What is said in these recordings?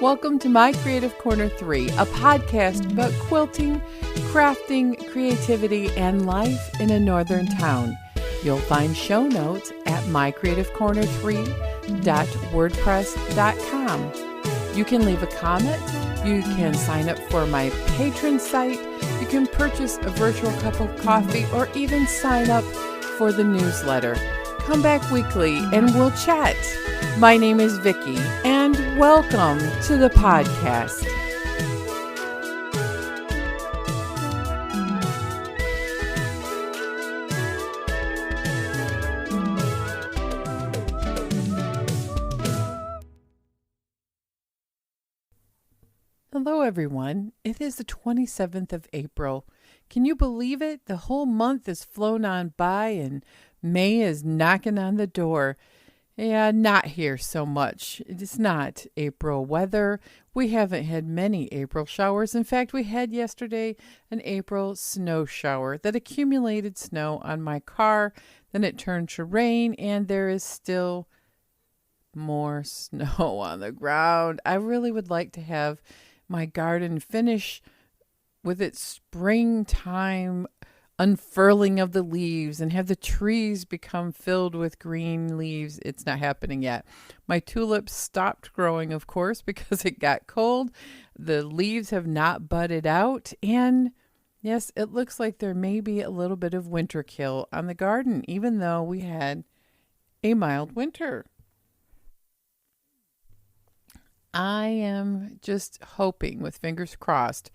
Welcome to My Creative Corner 3, a podcast about quilting, crafting, creativity, and life in a northern town. You'll find show notes at mycreativecorner3.wordpress.com. You can leave a comment, you can sign up for my patron site, you can purchase a virtual cup of coffee, or even sign up for the newsletter. Come back weekly and we'll chat. My name is Vicki, and welcome to the podcast. Hello, everyone. It is the 27th of April. Can you believe it? The whole month has flown on by, and May is knocking on the door. Yeah, not here so much. It's not April weather. We haven't had many April showers. In fact, we had yesterday an April snow shower that accumulated snow on my car. Then it turned to rain, and there is still more snow on the ground. I really would like to have my garden finish with its springtime unfurling of the leaves and have the trees become filled with green leaves. It's not happening yet. My tulips stopped growing, of course, because it got cold. The leaves have not budded out. And yes, it looks like there may be a little bit of winter kill on the garden, even though we had a mild winter. I am just hoping, with fingers crossed,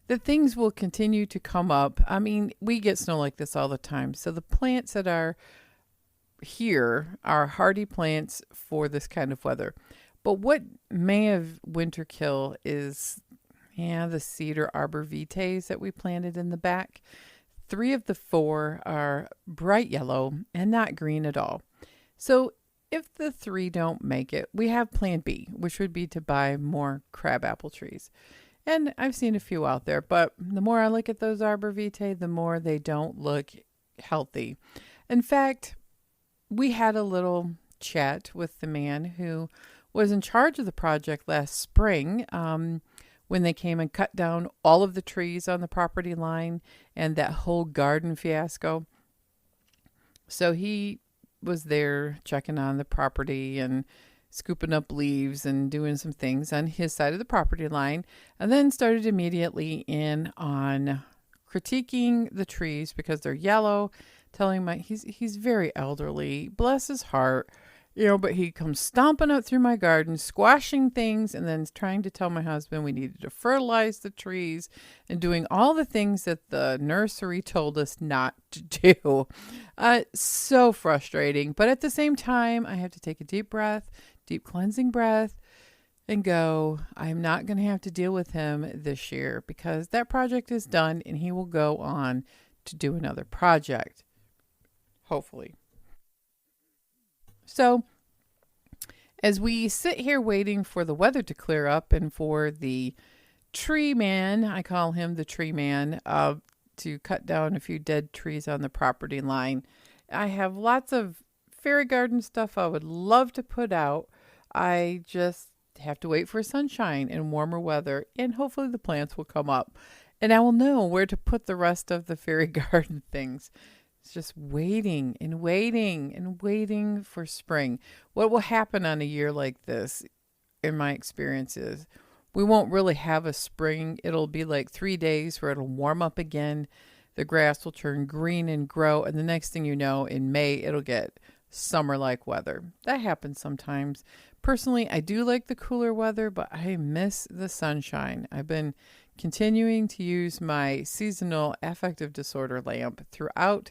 that things will continue to come up. I mean, we get snow like this all the time. So the plants that are here are hardy plants for this kind of weather. But what may have winter kill is, the cedar arborvitaes that we planted in the back. 3 of the 4 are bright yellow and not green at all. So if the 3 don't make it, we have plan B, which would be to buy more crabapple trees. And I've seen a few out there, but the more I look at those arborvitae, the more they don't look healthy. In fact, we had a little chat with the man who was in charge of the project last spring when they came and cut down all of the trees on the property line and that whole garden fiasco. So he was there checking on the property and scooping up leaves and doing some things on his side of the property line, and then started immediately in on critiquing the trees because they're yellow, telling my he's very elderly, bless his heart, but he comes stomping up through my garden, squashing things, and then trying to tell my husband we needed to fertilize the trees and doing all the things that the nursery told us not to do. So frustrating. But at the same time, I have to take a deep cleansing breath, and go, I'm not going to have to deal with him this year because that project is done and he will go on to do another project, hopefully. So as we sit here waiting for the weather to clear up and for the tree man, I call him the tree man, to cut down a few dead trees on the property line, I have lots of fairy garden stuff I would love to put out. I just have to wait for sunshine and warmer weather, and hopefully the plants will come up and I will know where to put the rest of the fairy garden things. It's just waiting and waiting and waiting for spring. What will happen on a year like this, in my experience, is we won't really have a spring. It'll be like 3 days where it'll warm up again. The grass will turn green and grow, and the next thing you know, in May, it'll get summer-like weather. That happens sometimes. Personally, I do like the cooler weather, but I miss the sunshine. I've been continuing to use my seasonal affective disorder lamp throughout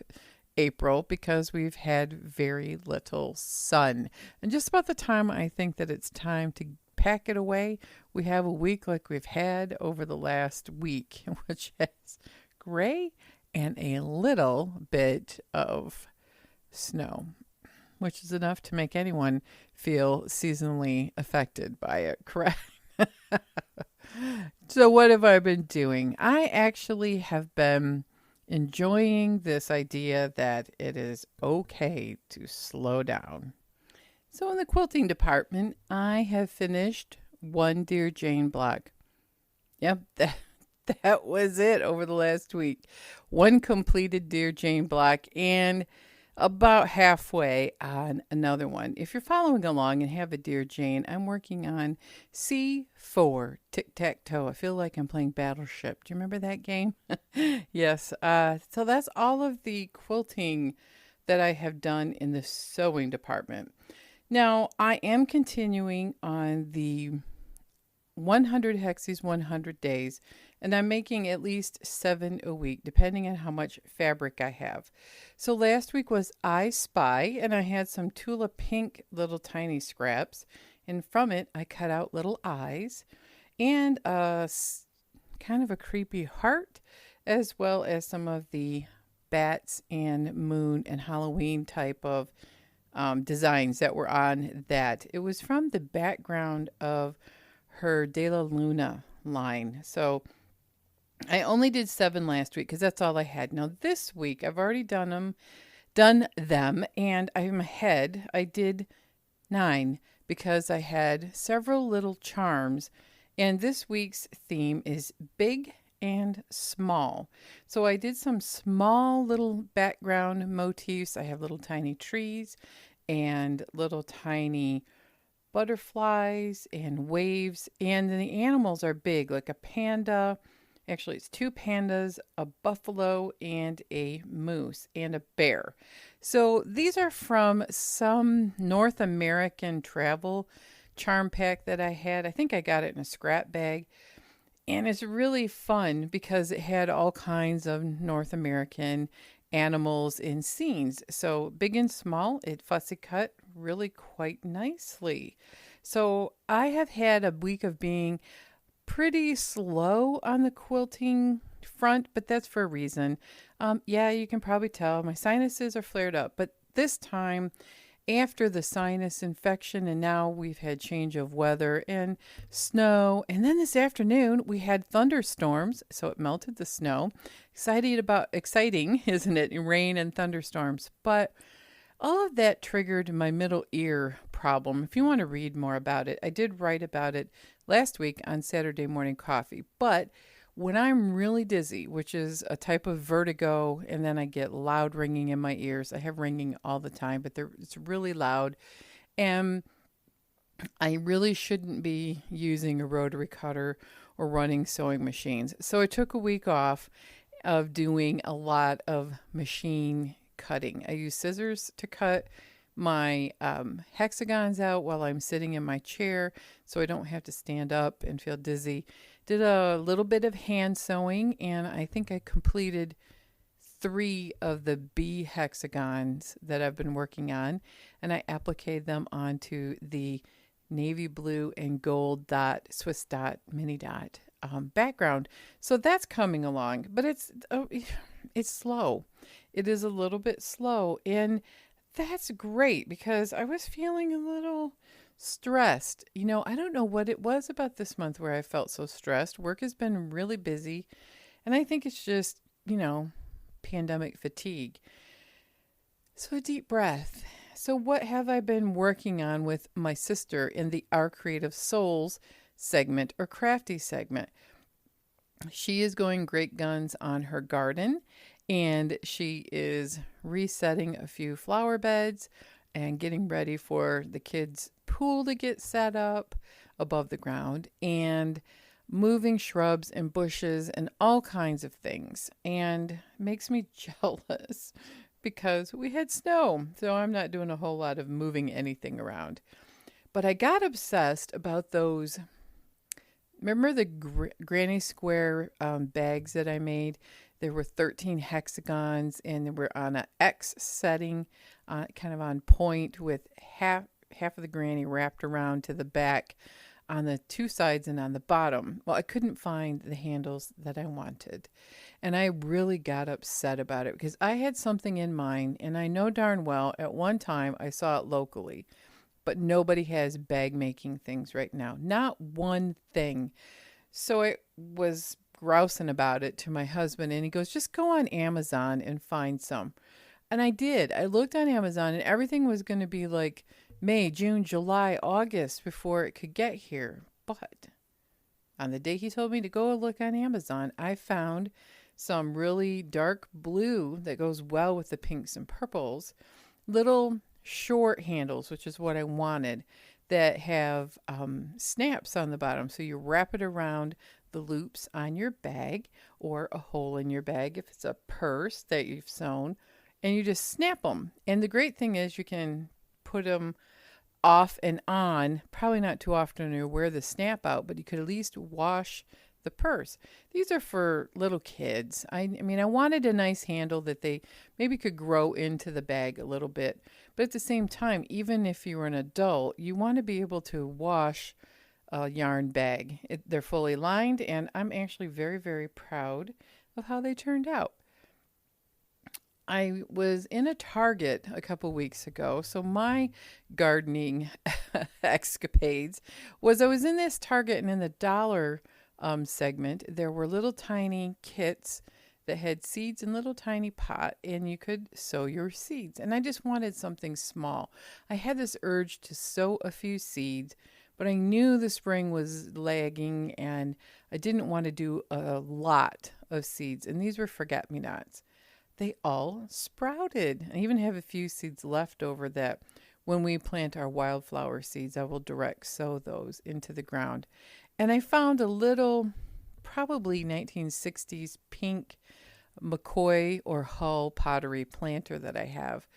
April because we've had very little sun. And just about the time I think that it's time to pack it away, we have a week like we've had over the last week, which is gray and a little bit of snow, which is enough to make anyone feel seasonally affected by it, correct? So what have I been doing? I actually have been enjoying this idea that it is okay to slow down. So in the quilting department, I have finished one Dear Jane block. Yep, that was it over the last week. One completed Dear Jane block and about halfway on another one. If you're following along and have a Dear Jane, I'm working on C4 tic-tac-toe. I feel like I'm playing Battleship. Do you remember that game? Yes. So that's all of the quilting that I have done in the sewing department. Now, I am continuing on the 100 Hexes 100 days, and I'm making at least 7 a week, depending on how much fabric I have. So last week was I Spy, and I had some Tula Pink little tiny scraps, and from it I cut out little eyes and kind of a creepy heart, as well as some of the bats and moon and Halloween type of designs that were on that. It was from the background of her De La Luna line. So I only did 7 last week because that's all I had. Now this week I've already done them, and I'm ahead. I did 9 because I had several little charms, and this week's theme is big and small. So I did some small little background motifs. I have little tiny trees and little tiny butterflies and waves, and the animals are big, like a panda. Actually, it's 2 pandas, a buffalo, and a moose, and a bear. So these are from some North American travel charm pack that I had. I think I got it in a scrap bag. And it's really fun because it had all kinds of North American animals and scenes. So big and small, it fussy cut really quite nicely. So I have had a week of being pretty slow on the quilting front, but that's for a reason. Yeah, you can probably tell my sinuses are flared up, but this time after the sinus infection, and now we've had change of weather and snow, and then this afternoon we had thunderstorms, so it melted the snow. Exciting, isn't it? Rain and thunderstorms, but all of that triggered my middle ear problem. If you want to read more about it, I did write about it last week on Saturday Morning Coffee. But when I'm really dizzy, which is a type of vertigo, and then I get loud ringing in my ears. I have ringing all the time, but it's really loud. And I really shouldn't be using a rotary cutter or running sewing machines. So I took a week off of doing a lot of machine cutting. I use scissors to cut my hexagons out while I'm sitting in my chair so I don't have to stand up and feel dizzy. Did a little bit of hand sewing, and I think I completed 3 of the B hexagons that I've been working on, and I appliqued them onto the navy blue and gold dot, Swiss dot, mini dot background. So that's coming along, but it's slow. It is a little bit slow, and that's great because I was feeling a little stressed. I don't know what it was about this month where I felt so stressed. Work has been really busy, and I think it's just, pandemic fatigue. So a deep breath. So what have I been working on with my sister in the Our Creative Souls segment or crafty segment? She is going great guns on her garden, and she is resetting a few flower beds and getting ready for the kids' pool to get set up above the ground, and moving shrubs and bushes and all kinds of things. And it makes me jealous because we had snow, so I'm not doing a whole lot of moving anything around. But I got obsessed about those. Remember the Granny Square bags that I made? There were 13 hexagons, and they were on an X setting, kind of on point, with half of the granny wrapped around to the back on the 2 sides and on the bottom. Well, I couldn't find the handles that I wanted, and I really got upset about it because I had something in mind, and I know darn well at one time I saw it locally, but nobody has bag making things right now. Not one thing. So I was grousing about it to my husband, and he goes, just go on Amazon and find some. And I did. I looked on Amazon, and everything was going to be like May, June, July, August before it could get here. But on the day he told me to go look on Amazon, I found some really dark blue that goes well with the pinks and purples, little short handles, which is what I wanted, that have snaps on the bottom. So you wrap it around the loops on your bag or a hole in your bag if it's a purse that you've sewn, and you just snap them. And the great thing is you can put them off and on, probably not too often or wear the snap out, but you could at least wash the purse. These are for little kids. I mean, I wanted a nice handle that they maybe could grow into the bag a little bit. But at the same time, even if you're an adult, you want to be able to wash a yarn bag. They're fully lined, and I'm actually very, very proud of how they turned out. I was in a Target a couple weeks ago. So my gardening escapades was I was in this Target, and in the dollar segment, there were little tiny kits that had seeds in little tiny pot, and you could sow your seeds. And I just wanted something small. I had this urge to sow a few seeds, but I knew the spring was lagging, and I didn't want to do a lot of seeds. And these were forget-me-nots. They all sprouted. I even have a few seeds left over that when we plant our wildflower seeds, I will direct sow those into the ground. And I found a little, probably 1960s pink McCoy or Hull pottery planter that I have.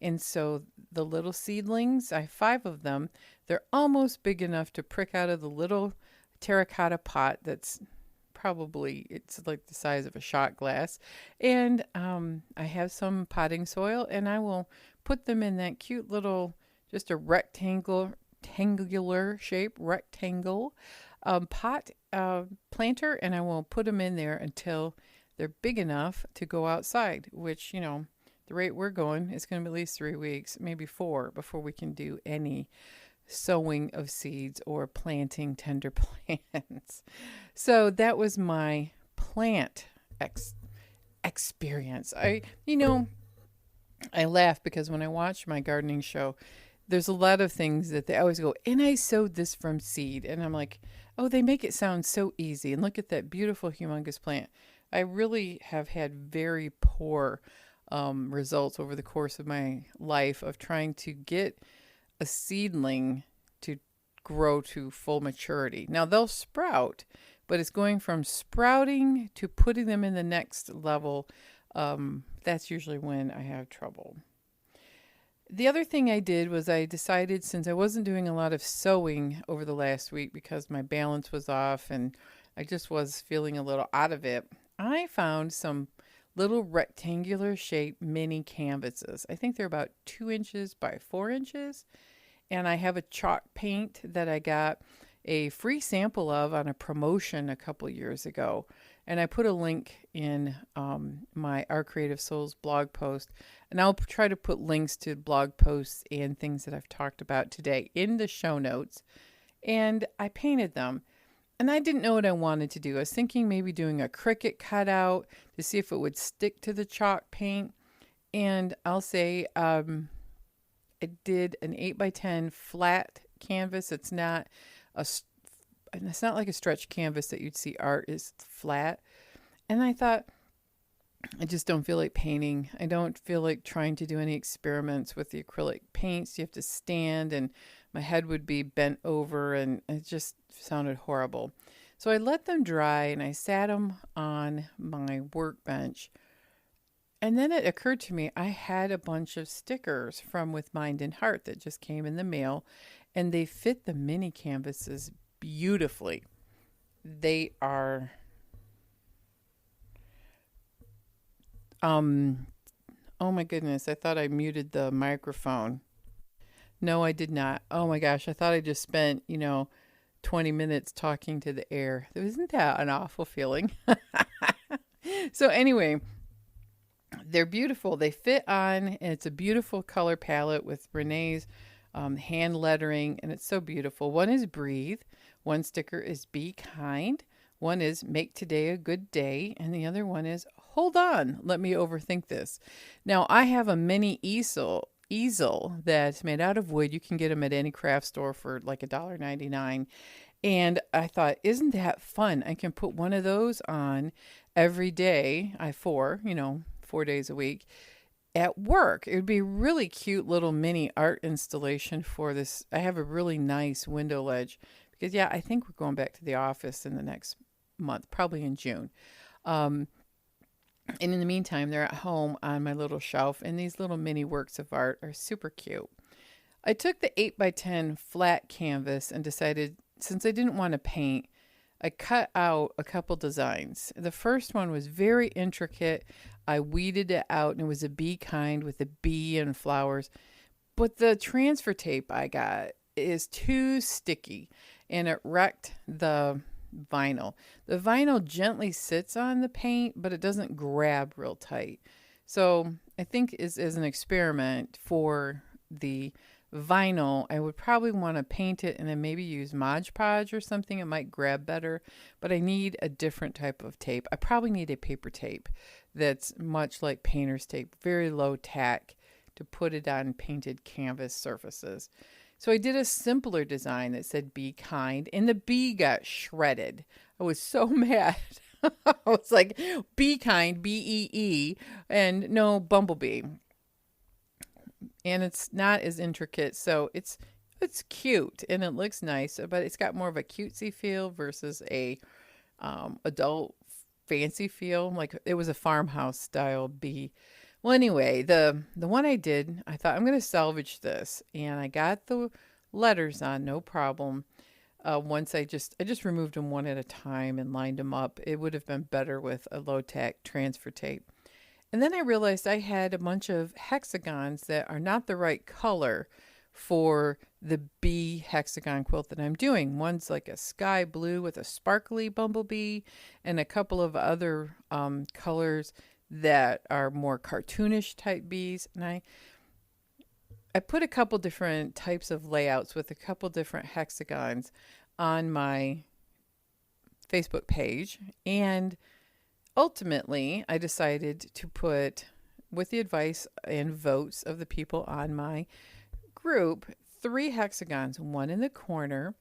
And so the little seedlings, I have 5 of them. They're almost big enough to prick out of the little terracotta pot that's probably, it's like the size of a shot glass. And I have some potting soil, and I will put them in that cute little, just a rectangular shape, rectangle pot planter, and I will put them in there until they're big enough to go outside, which, you know, the rate we're going is going to be at least 3 weeks, maybe 4, before we can do any sowing of seeds or planting tender plants. So that was my plant experience. I laugh because when I watch my gardening show, there's a lot of things that they always go, and I sowed this from seed. And I'm like, oh, they make it sound so easy. And look at that beautiful, humongous plant. I really have had very poor results over the course of my life of trying to get a seedling to grow to full maturity. Now they'll sprout, but it's going from sprouting to putting them in the next level. That's usually when I have trouble. The other thing I did was I decided, since I wasn't doing a lot of sewing over the last week because my balance was off and I just was feeling a little out of it, I found some little rectangular shaped mini canvases. I think they're about 2 inches by 4 inches. And I have a chalk paint that I got a free sample of on a promotion a couple years ago. And I put a link in my Our Creative Souls blog post. And I'll try to put links to blog posts and things that I've talked about today in the show notes. And I painted them. And I didn't know what I wanted to do. I was thinking maybe doing a Cricut cutout to see if it would stick to the chalk paint. And I'll say I did an 8x10 flat canvas. It's not like a stretch canvas that you'd see art is flat. And I thought, I just don't feel like painting. I don't feel like trying to do any experiments with the acrylic paints. You have to stand, and my head would be bent over, and it just sounded horrible. So I let them dry, and I sat them on my workbench. And then it occurred to me, I had a bunch of stickers from With Mind and Heart that just came in the mail, and they fit the mini canvases beautifully. They are, oh my goodness, I thought I muted the microphone. No, I did not. Oh my gosh, I thought I just spent, 20 minutes talking to the air. Isn't that an awful feeling? So anyway, they're beautiful. They fit on, and it's a beautiful color palette with Renee's hand lettering, and it's so beautiful. One is Breathe. One sticker is Be Kind. One is Make Today a Good Day. And the other one is Hold On, Let Me Overthink This. Now, I have a mini easel that's made out of wood. You can get them at any craft store for like $1.99. And I thought, isn't that fun? I can put one of those on every day. 4 days a week at work. It would be a really cute little mini art installation for this. I have a really nice window ledge because, yeah, I think we're going back to the office in the next month, probably in June. Um, and in the meantime, they're at home on my little shelf, and these little mini works of art are super cute. I took the 8 by 10 flat canvas and decided, since I didn't want to paint, I cut out a couple designs. The first one was very intricate. I weeded it out, and it was a bee kind with a bee and flowers. But the transfer tape I got is too sticky, and it wrecked the vinyl. The vinyl gently sits on the paint, but it doesn't grab real tight. So I think as an experiment for the vinyl, I would probably want to paint it and then maybe use Mod Podge or something. It might grab better, but I need a different type of tape. I probably need a paper tape that's much like painter's tape, very low tack, to put it on painted canvas surfaces. So I did a simpler design that said "Be kind," and the bee got shredded. I was so mad. I was like, "Be kind, BEE," and no bumblebee. And it's not as intricate, so it's cute and it looks nice, but it's got more of a cutesy feel versus a adult fancy feel. Like it was a farmhouse style bee. Well, anyway, the one I did, I thought I'm going to salvage this, and I got the letters on, no problem. Once I just removed them one at a time and lined them up. It would have been better with a low tack transfer tape. And then I realized I had a bunch of hexagons that are not the right color for the bee hexagon quilt that I'm doing. One's like a sky blue with a sparkly bumblebee, and a couple of other colors that are more cartoonish type bees. And I put a couple different types of layouts with a couple different hexagons on my Facebook page, and ultimately, I decided to put, with the advice and votes of the people on my group, 3 hexagons, one in the corner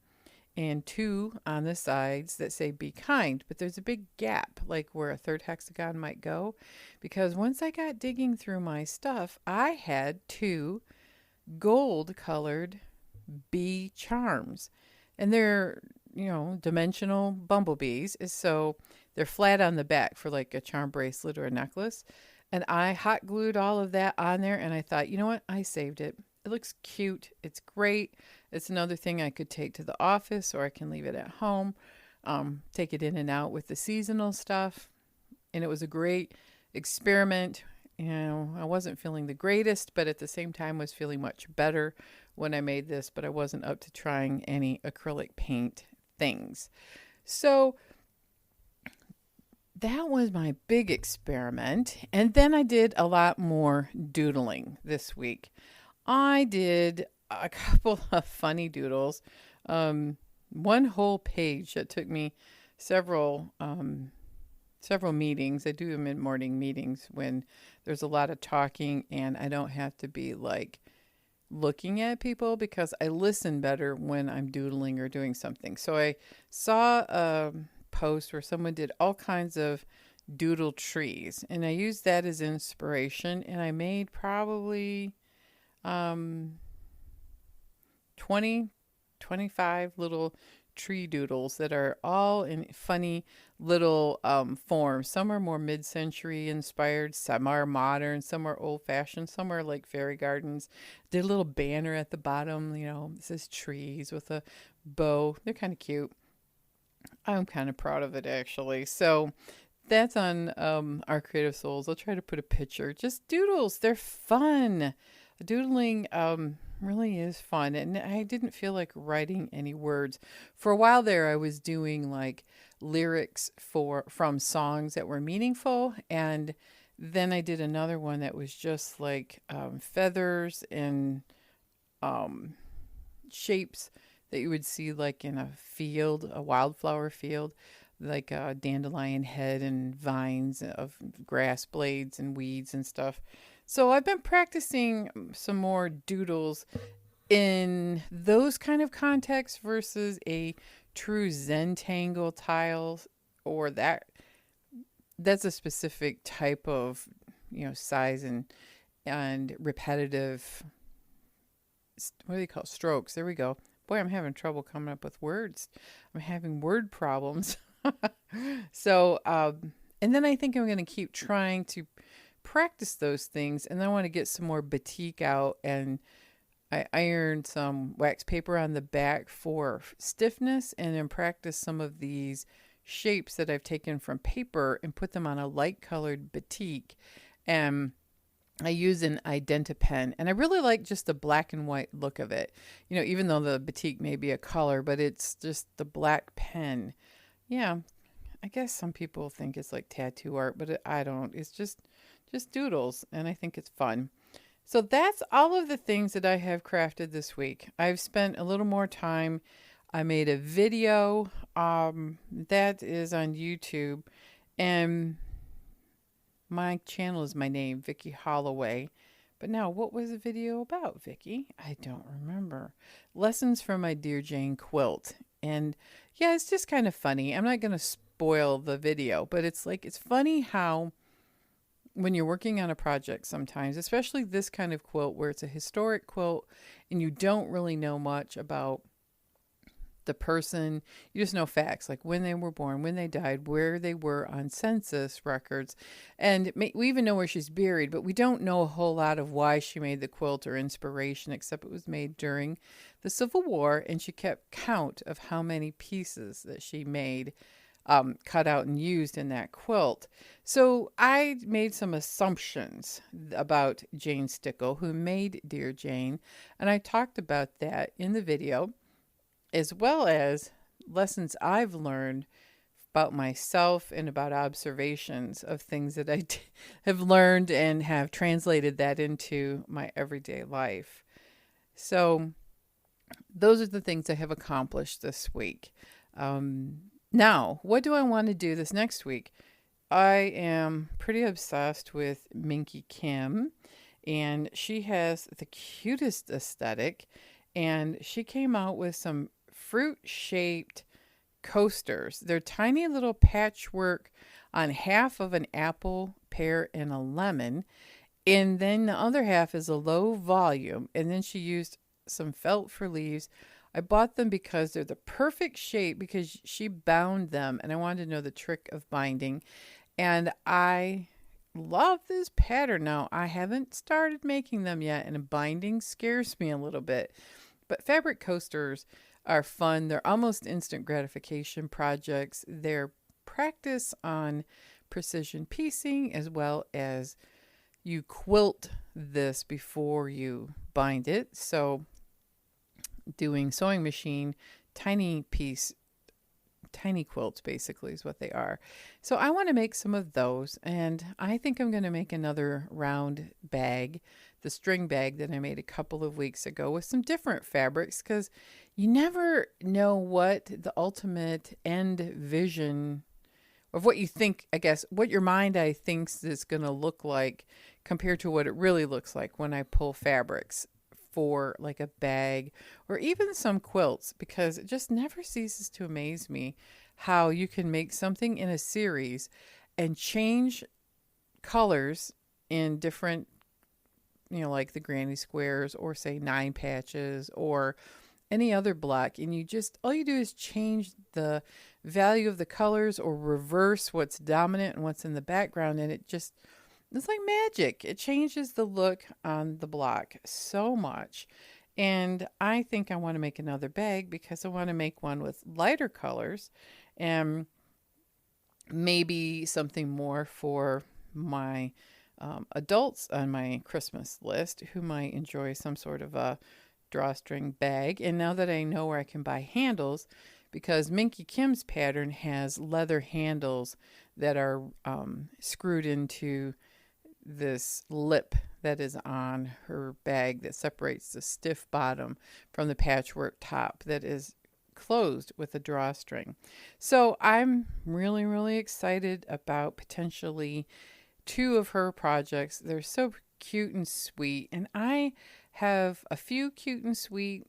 and 2 on the sides that say "Be kind." But there's a big gap, like where a third hexagon might go, because once I got digging through my stuff, I had 2 gold colored bee charms, and they're, dimensional bumblebees. So they're flat on the back for like a charm bracelet or a necklace. And I hot glued all of that on there, and I thought, you know what? I saved it. It looks cute. It's great. It's another thing I could take to the office, or I can leave it at home, take it in and out with the seasonal stuff. And it was a great experiment. I wasn't feeling the greatest, but at the same time was feeling much better when I made this, but I wasn't up to trying any acrylic paint things. So that was my big experiment. And then I did a lot more doodling this week. I did a couple of funny doodles. One whole page that took me several meetings. I do them in morning meetings when there's a lot of talking and I don't have to be like looking at people, because I listen better when I'm doodling or doing something. So I saw a post where someone did all kinds of doodle trees, and I used that as inspiration, and I made probably 20, 25 little tree doodles that are all in funny little forms. Some are more mid-century inspired, some are modern, some are old-fashioned, some are like fairy gardens. Did a little banner at the bottom, it says trees with a bow. They're kind of cute. I'm kind of proud of it, actually. So that's on our Creative Souls. I'll try to put a picture. Just doodles. They're fun. Doodling really is fun. And I didn't feel like writing any words. For a while there, I was doing like lyrics from songs that were meaningful. And then I did another one that was just like feathers and shapes that you would see like in a field, a wildflower field, like a dandelion head and vines of grass blades and weeds and stuff. So I've been practicing some more doodles in those kind of contexts versus a true Zentangle tiles, or that's a specific type of, size and repetitive, what do they call strokes? There we go. Boy, I'm having trouble coming up with words. I'm having word problems. So, and then I think I'm going to keep trying to practice those things. And then I want to get some more batik out, and I ironed some wax paper on the back for stiffness, and then practice some of these shapes that I've taken from paper and put them on a light colored batik. And I use an IdentiPen, and I really like just the black and white look of it. Even though the batik may be a color, but it's just the black pen. Yeah, I guess some people think it's like tattoo art, but I don't. It's just doodles, and I think it's fun. So that's all of the things that I have crafted this week. I've spent a little more time. I made a video that is on YouTube, and my channel is my name, Vicki Holloway. But now, what was the video about, Vicki? I don't remember. Lessons from my Dear Jane quilt. And yeah, it's just kind of funny. I'm not going to spoil the video, but it's funny how when you're working on a project sometimes, especially this kind of quilt where it's a historic quilt and you don't really know much about the person, you just know facts like when they were born, when they died, where they were on census records, and we even know where she's buried, but we don't know a whole lot of why she made the quilt or inspiration, except it was made during the Civil War, and she kept count of how many pieces that she made, cut out and used in that quilt. So I made some assumptions about Jane Stickle, who made Dear Jane, and I talked about that in the video, as well as lessons I've learned about myself and about observations of things that I have learned and have translated that into my everyday life. So those are the things I have accomplished this week. Now, what do I want to do this next week? I am pretty obsessed with Minky Kim, and she has the cutest aesthetic, and she came out with some fruit-shaped coasters. They're tiny little patchwork on half of an apple, pear, and a lemon. And then the other half is a low volume. And then she used some felt for leaves. I bought them because they're the perfect shape, because she bound them, and I wanted to know the trick of binding. And I love this pattern. Now, I haven't started making them yet, and binding scares me a little bit. But fabric coasters are fun. They're almost instant gratification projects. They're practice on precision piecing, as well as you quilt this before you bind it. So doing sewing machine, tiny quilts basically is what they are. So I want to make some of those, and I think I'm going to make another round bag, the string bag that I made a couple of weeks ago, with some different fabrics, because you never know what the ultimate end vision of what you think, I guess, what your mind eye thinks is going to look like compared to what it really looks like when I pull fabrics for like a bag or even some quilts, because it just never ceases to amaze me how you can make something in a series and change colors in different, like the granny squares, or say 9 patches, or any other block, and all you do is change the value of the colors or reverse what's dominant and what's in the background, and it's like magic. It changes the look on the block so much. And I think I want to make another bag because I want to make one with lighter colors, and maybe something more for my adults on my Christmas list who might enjoy some sort of a drawstring bag. And now that I know where I can buy handles, because Minky Kim's pattern has leather handles that are screwed into this lip that is on her bag that separates the stiff bottom from the patchwork top that is closed with a drawstring. So I'm really, really excited about potentially 2 of her projects. They're so cute and sweet, and I have a few cute and sweet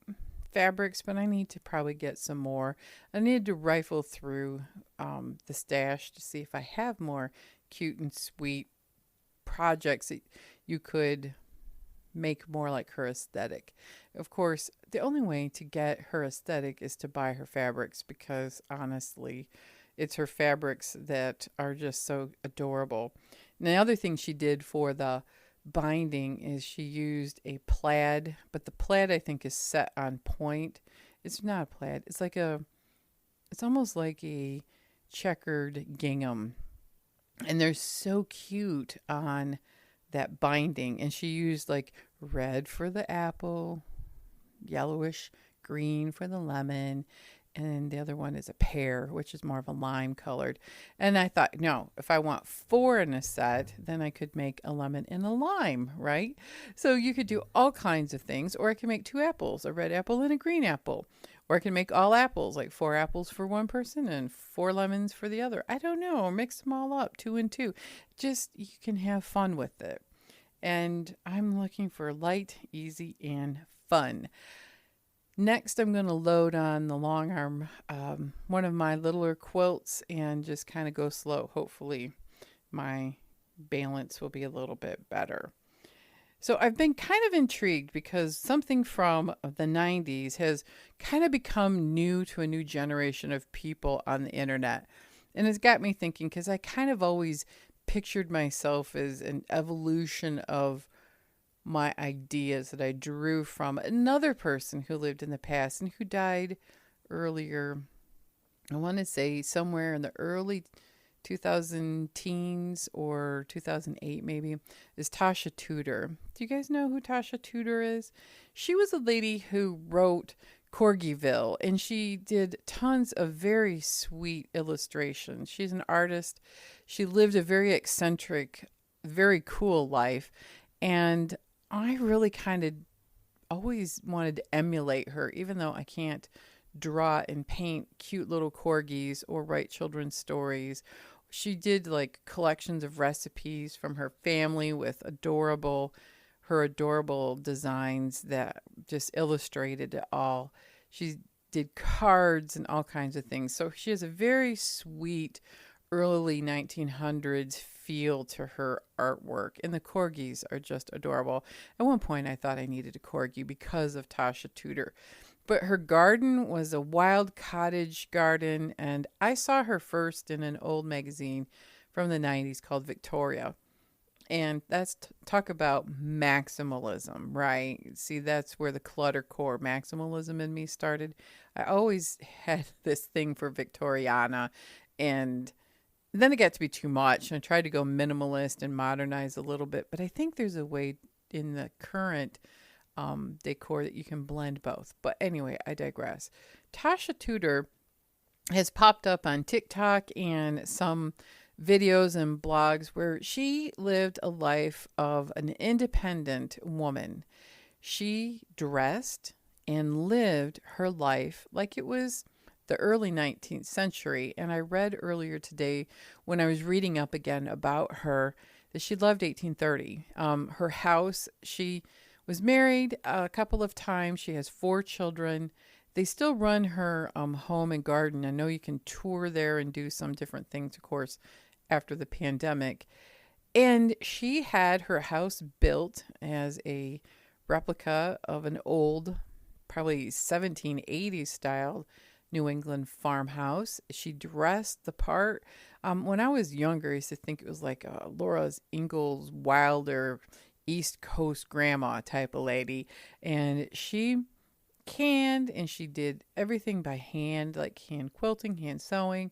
fabrics, but I need to probably get some more. I need to rifle through the stash to see if I have more cute and sweet projects that you could make more like her aesthetic. Of course, the only way to get her aesthetic is to buy her fabrics because honestly, it's her fabrics that are just so adorable. And the other thing she did for the binding is she used a plaid, but the plaid I think is set on point. It's not a plaid. It's almost like a checkered gingham. And they're so cute on that binding. And she used like red for the apple, yellowish green for the lemon, and the other one is a pear, which is more of a lime colored. And I thought, no, if I want 4 in a set, then I could make a lemon and a lime, right? So you could do all kinds of things, or I can make 2 apples, a red apple and a green apple. Or I can make all apples, like 4 apples for one person and 4 lemons for the other. I don't know, or mix them all up, 2 and 2. Just, you can have fun with it. And I'm looking for light, easy, and fun. Next, I'm going to load on the long arm, one of my littler quilts, and just kind of go slow. Hopefully, my balance will be a little bit better. So I've been kind of intrigued because something from the 90s has kind of become new to a new generation of people on the internet. And it's got me thinking because I kind of always pictured myself as an evolution of my ideas that I drew from another person who lived in the past and who died earlier. I want to say somewhere in the early 2000 teens or 2008 maybe, is Tasha Tudor. Do you guys know who Tasha Tudor is? She was a lady who wrote Corgiville, and she did tons of very sweet illustrations. She's an artist. She lived a very eccentric, very cool life, and I really kind of always wanted to emulate her, even though I can't draw and paint cute little corgis or write children's stories. She did like collections of recipes from her family with her adorable designs that just illustrated it all. She did cards and all kinds of things. So she has a very sweet early 1900s feel to her artwork, and the corgis are just adorable. At one point I thought I needed a corgi because of Tasha Tudor, but her garden was a wild cottage garden, and I saw her first in an old magazine from the 90s called Victoria. And that's talk about maximalism, right? See, that's where the cluttercore maximalism in me started. I always had this thing for Victoriana, and then it got to be too much, and I tried to go minimalist and modernize a little bit. But I think there's a way in the current decor that you can blend both. But anyway, I digress. Tasha Tudor has popped up on TikTok and some videos and blogs where she lived a life of an independent woman. She dressed and lived her life like it was the early 19th century. And I read earlier today when I was reading up again about her that she loved 1830. Her house, she was married a couple of times. She has 4 children. They still run her home and garden. I know you can tour there and do some different things, of course, after the pandemic. And she had her house built as a replica of an old, probably 1780s style New England farmhouse. She dressed the part. When I was younger, I used to think it was like Laura Ingalls Wilder East Coast grandma type of lady. And she canned and she did everything by hand, like hand quilting, hand sewing.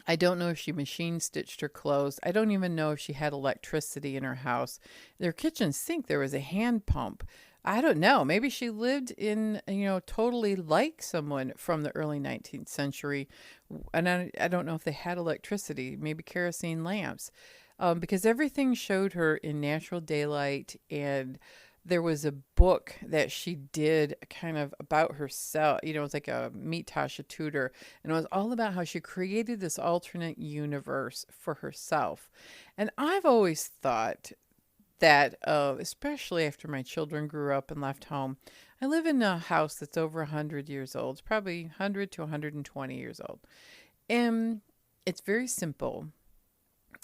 I don't know if she machine stitched her clothes. I don't even know if she had electricity in her house. Their kitchen sink, there was a hand pump. I don't know. Maybe she lived in, totally like someone from the early 19th century. And I don't know if they had electricity, maybe kerosene lamps, because everything showed her in natural daylight. And there was a book that she did kind of about herself. It was like a Meet Tasha Tudor. And it was all about how she created this alternate universe for herself. And I've always thought that, especially after my children grew up and left home, I live in a house that's over 100 years old. It's probably 100 to 120 years old. And it's very simple.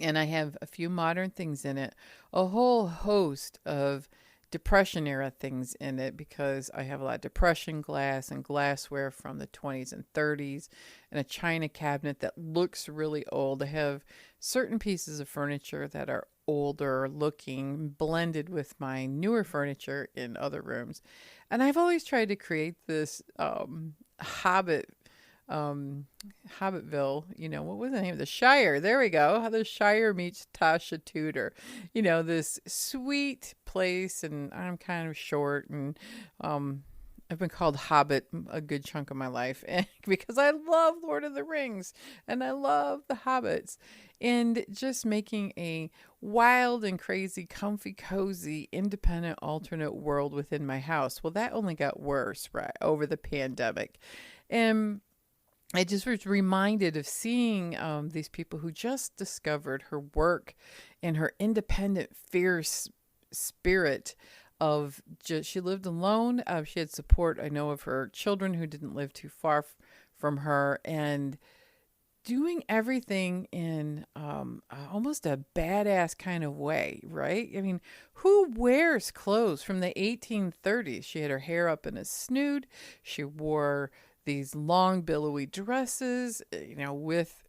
And I have a few modern things in it, a whole host of Depression era things in it because I have a lot of Depression glass and glassware from the 20s and 30s and a china cabinet that looks really old. I have certain pieces of furniture that are older looking blended with my newer furniture in other rooms. And I've always tried to create this Hobbit Hobbitville, what was the name? The Shire. There we go. How the Shire meets Tasha Tudor. This sweet place, and I'm kind of short, and I've been called Hobbit a good chunk of my life because I love Lord of the Rings and I love the Hobbits. And just making a wild and crazy, comfy, cozy, independent, alternate world within my house. Well, that only got worse, right, over the pandemic. And I just was reminded of seeing these people who just discovered her work and her independent, fierce spirit of just, she lived alone. She had support, I know, of her children who didn't live too far from her, and doing everything in almost a badass kind of way, right? I mean, who wears clothes from the 1830s? She had her hair up in a snood. She wore these long billowy dresses, with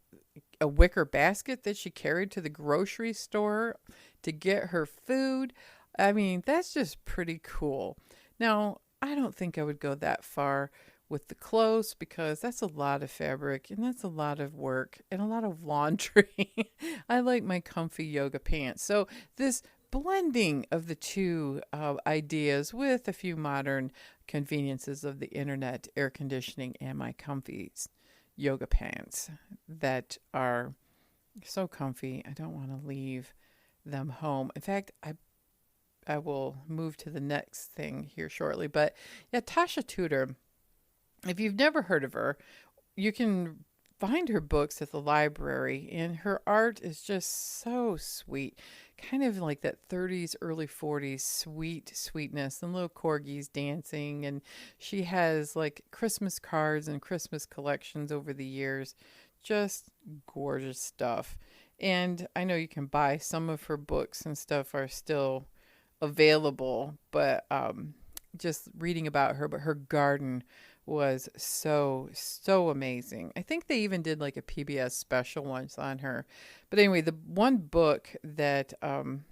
a wicker basket that she carried to the grocery store to get her food. I mean, that's just pretty cool. Now, I don't think I would go that far with the clothes because that's a lot of fabric and that's a lot of work and a lot of laundry. I like my comfy yoga pants. So this blending of the two ideas with a few modern conveniences of the internet, air conditioning, and my comfy yoga pants that are so comfy. I don't want to leave them home. In fact, I will move to the next thing here shortly. But yeah, Tasha Tudor, if you've never heard of her, you can find her books at the library, and her art is just so sweet. Kind of like that 30s, early 40s sweetness, and little corgis dancing. And she has like Christmas cards and Christmas collections over the years. Just gorgeous stuff. And I know you can buy some of her books and stuff are still available, but just reading about her, but her garden was so amazing. I think they even did like a PBS special once on her. But anyway, the one book that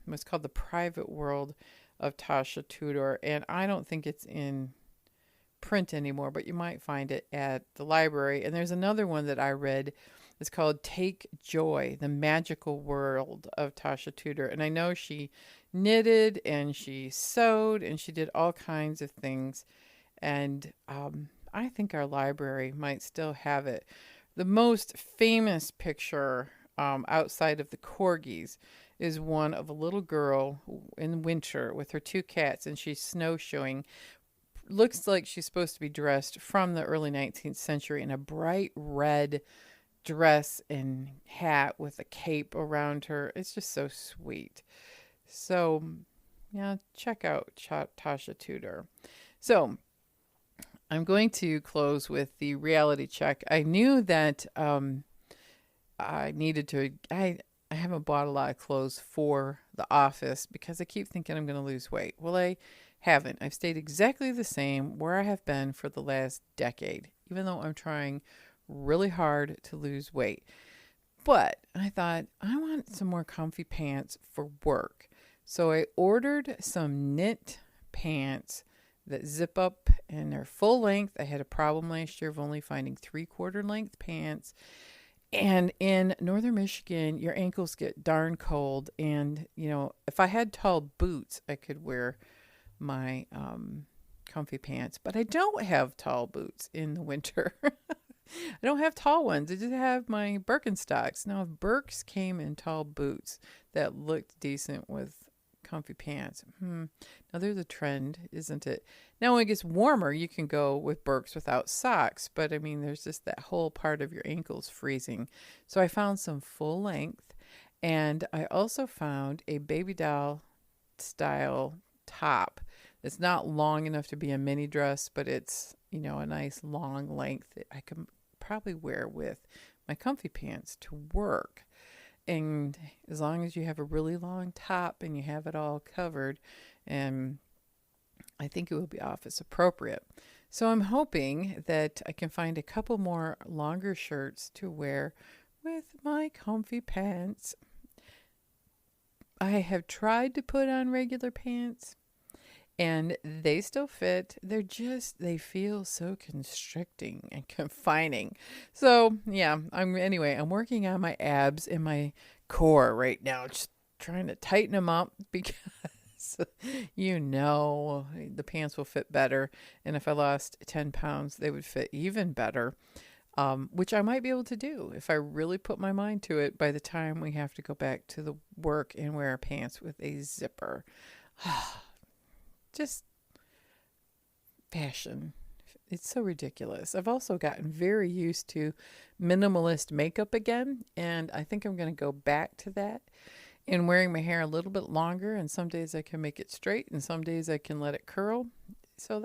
was called The Private World of Tasha Tudor, and I don't think it's in print anymore, but you might find it at the library. And there's another one that I read. It's called Take Joy, The Magical World of Tasha Tudor. And I know she knitted and she sewed and she did all kinds of things. And I think our library might still have it. The most famous picture outside of the corgis is one of a little girl in winter with her two cats, and she's snowshoeing. Looks like she's supposed to be dressed from the early 19th century in a bright red dress and hat with a cape around her. It's just so sweet. So, yeah, check out Tasha Tudor. So, I'm going to close with the reality check. I knew that I needed to. I haven't bought a lot of clothes for the office because I keep thinking I'm going to lose weight. Well, I haven't. I've stayed exactly the same where I have been for the last decade, even though I'm trying really hard to lose weight. But I thought I want some more comfy pants for work. So I ordered some knit pants that zip up and they're full length. I had a problem last year of only finding 3/4 length pants. And in northern Michigan, your ankles get darn cold. And, if I had tall boots, I could wear my comfy pants. But I don't have tall boots in the winter. I don't have tall ones. I just have my Birkenstocks. Now, if Birks came in tall boots that looked decent with comfy pants. Now, there's a trend, isn't it? Now, when it gets warmer, you can go with Birks without socks. But, I mean, there's just that whole part of your ankles freezing. So I found some full length. And I also found a baby doll style top It's not long enough to be a mini dress, but it's, a nice long length that I can probably wear with my comfy pants to work. And as long as you have a really long top and you have it all covered, and I think it will be office appropriate. So I'm hoping that I can find a couple more longer shirts to wear with my comfy pants. I have tried to put on regular pants and they still fit. They feel so constricting and confining. So yeah, I'm working on my abs and my core right now, just trying to tighten them up because the pants will fit better. And if I lost 10 pounds, they would fit even better, which I might be able to do if I really put my mind to it by the time we have to go back to the work and wear pants with a zipper. Just fashion. It's so ridiculous. I've also gotten very used to minimalist makeup again, and I think I'm going to go back to that and wearing my hair a little bit longer, and some days I can make it straight and some days I can let it curl. So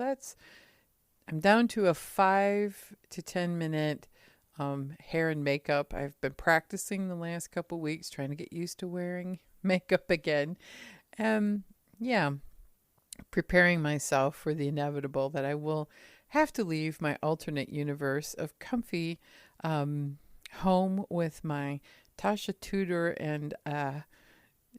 I'm down to a 5 to 10 minute hair and makeup. I've been practicing the last couple weeks, trying to get used to wearing makeup again. Yeah, preparing myself for the inevitable that I will have to leave my alternate universe of comfy home with my Tasha Tudor and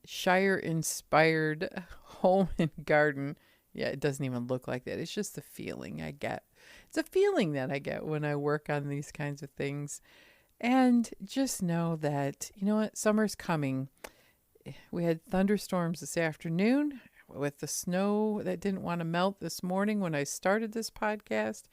Shire-inspired home and garden. Yeah, it doesn't even look like that. It's just the feeling I get. It's a feeling that I get when I work on these kinds of things. And just know that, summer's coming. We had thunderstorms this afternoon with the snow that didn't want to melt this morning when I started this podcast.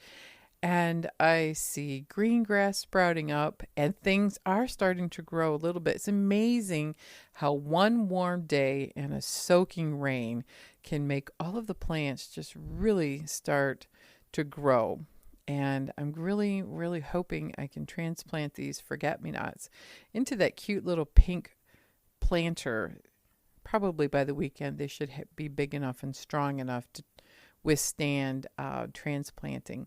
And I see green grass sprouting up and things are starting to grow a little bit. It's amazing how one warm day and a soaking rain can make all of the plants just really start to grow. And I'm really, really hoping I can transplant these forget-me-nots into that cute little pink planter. Probably by the weekend, they should be big enough and strong enough to withstand transplanting.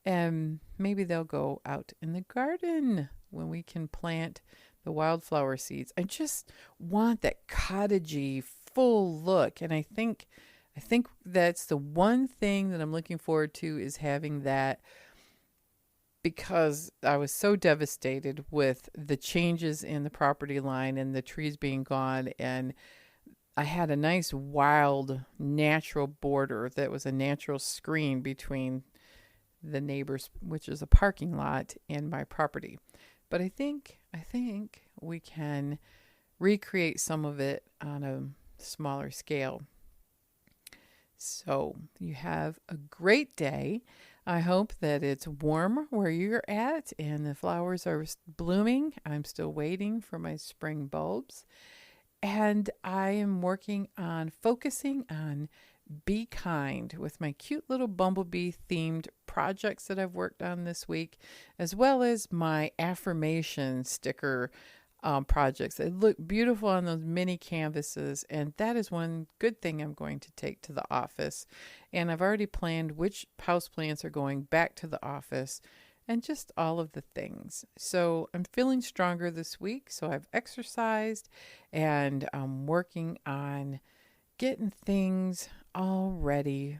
And maybe they'll go out in the garden when we can plant the wildflower seeds. I just want that cottagey, full look. And I think that's the one thing that I'm looking forward to is having that, because I was so devastated with the changes in the property line and the trees being gone. And I had a nice wild natural border that was a natural screen between the neighbors, which is a parking lot, and my property. But I think we can recreate some of it on a smaller scale. So you have a great day. I hope that it's warm where you're at and the flowers are blooming. I'm still waiting for my spring bulbs. And I am working on focusing on be kind with my cute little bumblebee themed projects that I've worked on this week, as well as my affirmation sticker projects. They look beautiful on those mini canvases, and that is one good thing I'm going to take to the office. And I've already planned which houseplants are going back to the office and just all of the things. So I'm feeling stronger this week. So I've exercised and I'm working on getting things all ready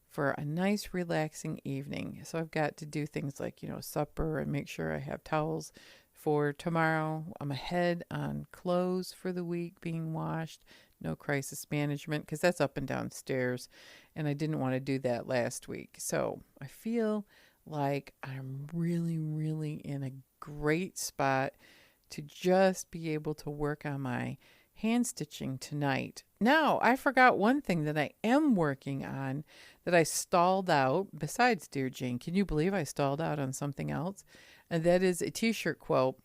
for a nice relaxing evening. So I've got to do things like, supper and make sure I have towels for tomorrow. I'm ahead on clothes for the week being washed. No crisis management because that's up and down stairs. And I didn't want to do that last week. So I feel like I'm really, really in a great spot to just be able to work on my hand stitching tonight. Now, I forgot one thing that I am working on that I stalled out. Besides, dear Jane, can you believe I stalled out on something else? And that is a t-shirt quilt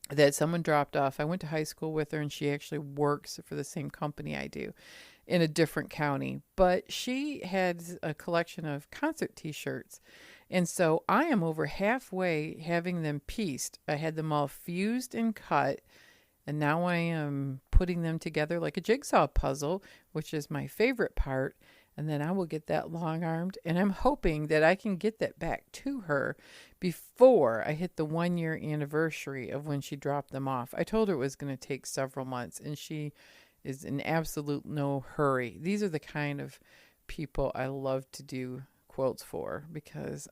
that someone dropped off. I went to high school with her and she actually works for the same company I do in a different county. But she had a collection of concert t-shirts. And so I am over halfway having them pieced. I had them all fused and cut. And now I am putting them together like a jigsaw puzzle, which is my favorite part. and then I will get that long-armed, and I'm hoping that I can get that back to her before I hit the 1-year anniversary of when she dropped them off. I told her it was going to take several months, and she is in absolute no hurry. These are the kind of people I love to do quilts for, because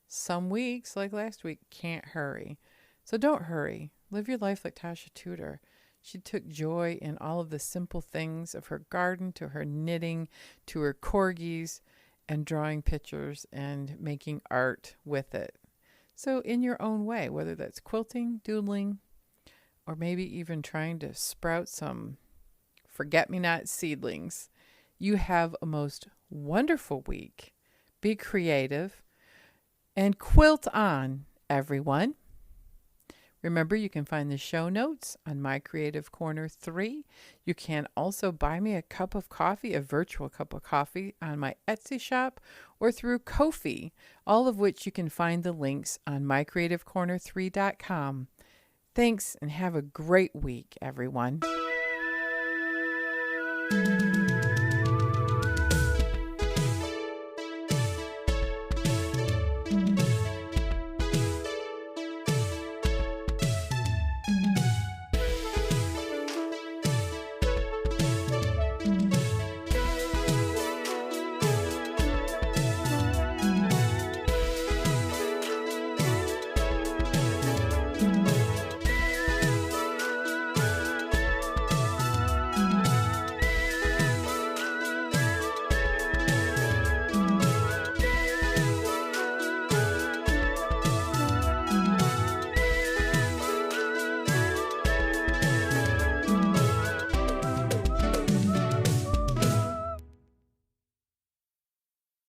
some weeks, like last week, can't hurry. So don't hurry. Live your life like Tasha Tudor. She took joy in all of the simple things of her garden, to her knitting, to her corgis, and drawing pictures and making art with it. So in your own way, whether that's quilting, doodling, or maybe even trying to sprout some forget-me-not seedlings, you have a most wonderful week. Be creative and quilt on, everyone. Remember, you can find the show notes on my Creative Corner 3. You can also buy me a cup of coffee, a virtual cup of coffee, on my Etsy shop or through Ko-fi, all of which you can find the links on mycreativecorner3.com. Thanks, and have a great week, everyone.